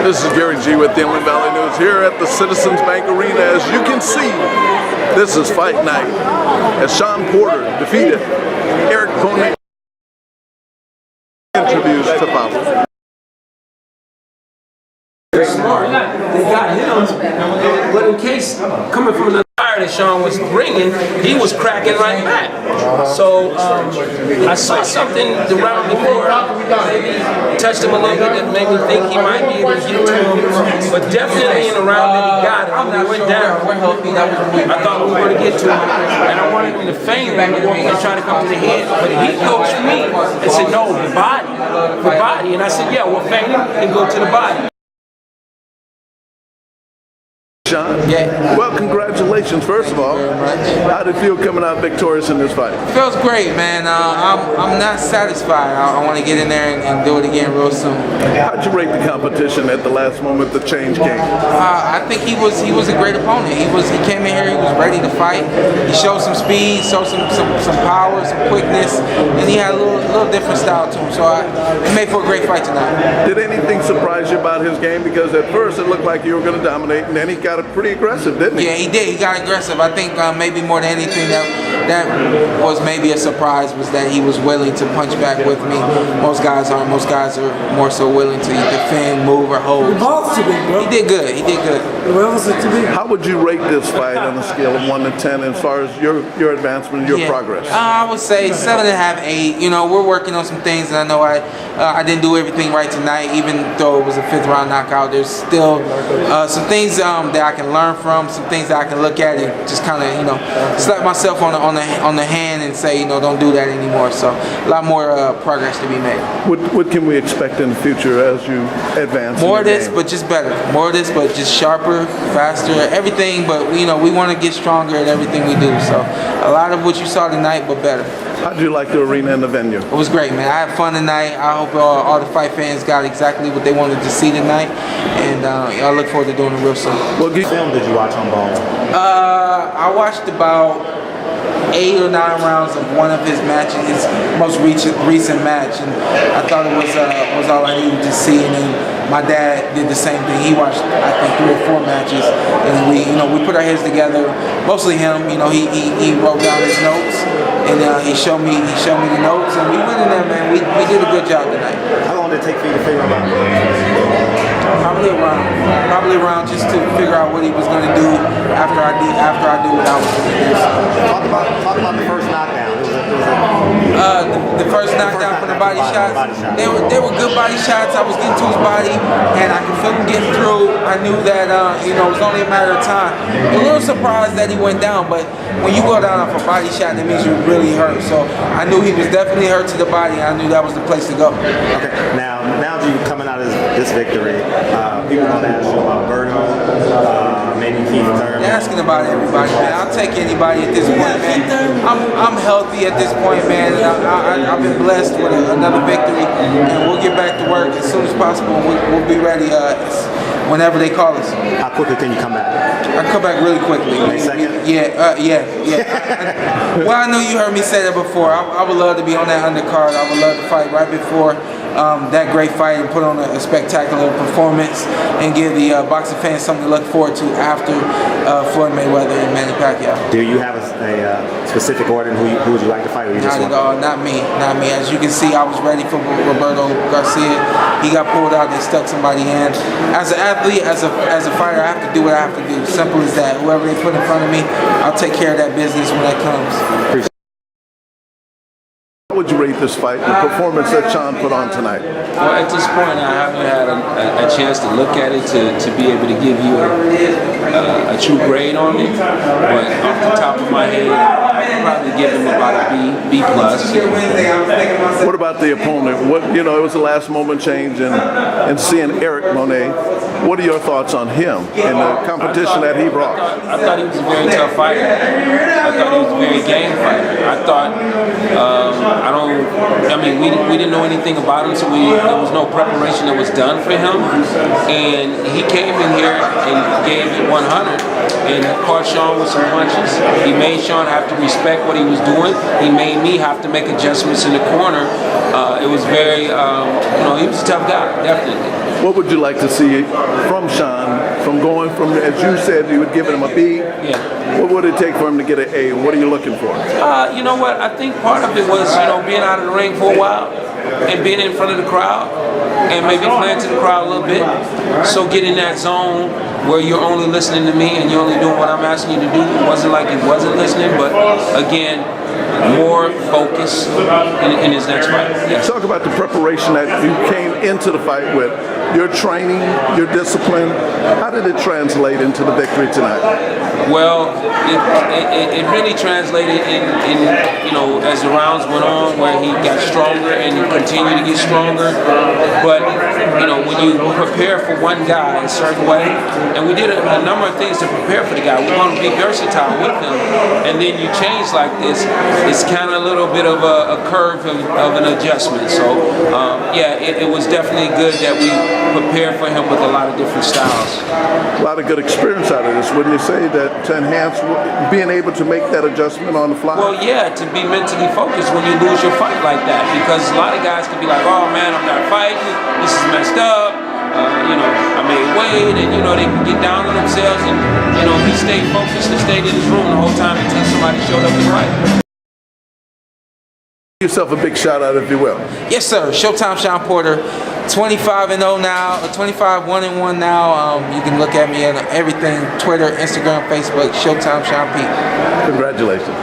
This is Gary G with the Inland Valley News here at the Citizens Bank Arena. As you can see, this is fight night as Shawn defeated Erick. Interviews to follow. They're smart. They got him, but in case coming from another fire that Shawn was bringing, he was cracking right back. So I saw something the round before, maybe touched him a little bit that made me think he might be able to get to him. But definitely in the round that he got him, when he went down, I thought we were going to get to him, and I wanted him to feign and try to come to the head. But he coached me and said, "No, the body," and I said, "Yeah, we'll feign him and go to the body." Shawn, yeah. Well, congratulations, first of all. How did it feel coming out victorious in this fight? It feels great, man. I'm not satisfied. I want to get in there and do it again real soon. How'd you rate the competition at the last moment the change came? I think he was a great opponent. He came in here, he was ready to fight. He showed some speed, showed some power, some quickness, and he had a little different style to him. So it made for a great fight tonight. Did anything surprise you about his game? Because at first it looked like you were going to dominate, and then he got pretty aggressive, didn't he? Yeah, he did. He got aggressive. I think maybe more than anything that was maybe a surprise was that he was willing to punch back with me. Most guys aren't. Most guys are more so willing to defend, move, or hold. The ball's too big, bro. He did good. He did good. Where was it too big? How would you rate this fight on a scale of 1 to 10 as far as your advancement, your progress? I would say 7.5, 8. You know, we're working on some things, and I know I didn't do everything right tonight, even though it was a 5th round knockout. There's still some things that I can learn from, some things that I can look at and just kind of, you know, slap myself on the hand and say, you know, don't do that anymore. So a lot more progress to be made. What can we expect in the future as you advance? More of this, but just better. More of this, but just sharper, faster, everything. But you know, we want to get stronger at everything we do. So a lot of what you saw tonight, but better. How did you like the arena and the venue? It was great, man. I had fun tonight. I hope all the fight fans got exactly what they wanted to see tonight, and I look forward to doing it real soon. What film did you watch on Ball? I watched about 8 or 9 rounds of one of his matches, his most recent match, and I thought it was all I needed to see. And then my dad did the same thing. He watched, I think, 3 or 4 matches, and we put our heads together. Mostly him, you know, he wrote down his notes, and he showed me the notes, and we went in there, man. We did a good job tonight. How long did it take for you to figure him out? Probably around just to figure out what he was going to do after I do what I was going to do. Talk about the first knockdown. The first knockdown from the body shots. They were good body shots. I was getting to his body, and I could feel him getting through. I knew that it was only a matter of time. A little surprised that he went down, but when you go down off a body shot, that means you're really hurt. So I knew he was definitely hurt to the body, and I knew that was the place to go. Okay, now that you coming out of this victory, people want to ask you about Berto, maybe Keith Thurman. They're asking about everybody, man. I'll take anybody at this point, man. I'm healthy at this point, man. I've been blessed with another victory, and we'll get back to work as soon as possible. We'll be ready whenever they call us. How quickly can you come back? I come back really quickly. May 2nd? Yeah. Well, I know you heard me say that before. I would love to be on that undercard. I would love to fight right before that great fight and put on a spectacular performance and give the boxing fans something to look forward to after Floyd Mayweather and Manny Pacquiao. Do you have a specific order in who would you like to fight? Or you Not at all. Not me. As you can see, I was ready for Roberto Garcia. He got pulled out. They stuck somebody in. As an athlete, as a fighter, I have to do what I have to do. Simple as that. Whoever they put in front of me, I'll take care of that business when that comes. How would you rate this fight, the performance that Shawn put on tonight? Well, at this point, I haven't had a chance to look at it to be able to give you a true grade on it. But off the top of my head, I'd probably give him about a B plus. What about the opponent? It was a last moment change, and seeing Erick Monet. What are your thoughts on him and the competition that he brought? I thought he was a very tough fighter. I thought he was a very game fighter. I thought I don't I mean, we didn't know anything about him, so there was no preparation that was done for him. And he came in here and gave it 100 and caught Shawn with some punches. He made Shawn have to respect what he was doing. He made me have to make adjustments in the corner. It was very, he was a tough guy, definitely. What would you like to see from Shawn, from going from, as you said, you would give him a B? Yeah. What would it take for him to get an A? What are you looking for? You know what? I think part of it was, being out of the ring for a while and being in front of the crowd and maybe playing to the crowd a little bit. So get in that zone where you're only listening to me and you're only doing what I'm asking you to do. It wasn't like he wasn't listening, but again, more focus in his next fight. Yes. Talk about the preparation that you came into the fight with. Your training, your discipline, how did it translate into the victory tonight? Well, it really translated in as the rounds went on, where he got stronger and he continued to get stronger. But when you prepare for one guy a certain way, and we did a number of things to prepare for the guy. We want to be versatile with him, and then you change like this. It's kind of a little bit of a curve of an adjustment. So it was definitely good that we prepared for him with a lot of different styles. A lot of good experience out of this, wouldn't you say, that to enhance being able to make that adjustment on the fly? Well, yeah, to be mentally focused when you lose your fight like that, because a lot of guys can be like, oh man, I'm not fighting, this is messed up, I made weight, and they can get down on themselves, and he stayed focused and stayed in his room the whole time until somebody showed up to fight. Yourself a big shout out, if you will. Yes, sir. Showtime Shawn Porter, 25-0 now, 25-1-1 now. You can look at me on everything: Twitter, Instagram, Facebook. Showtime Shawn P. Congratulations.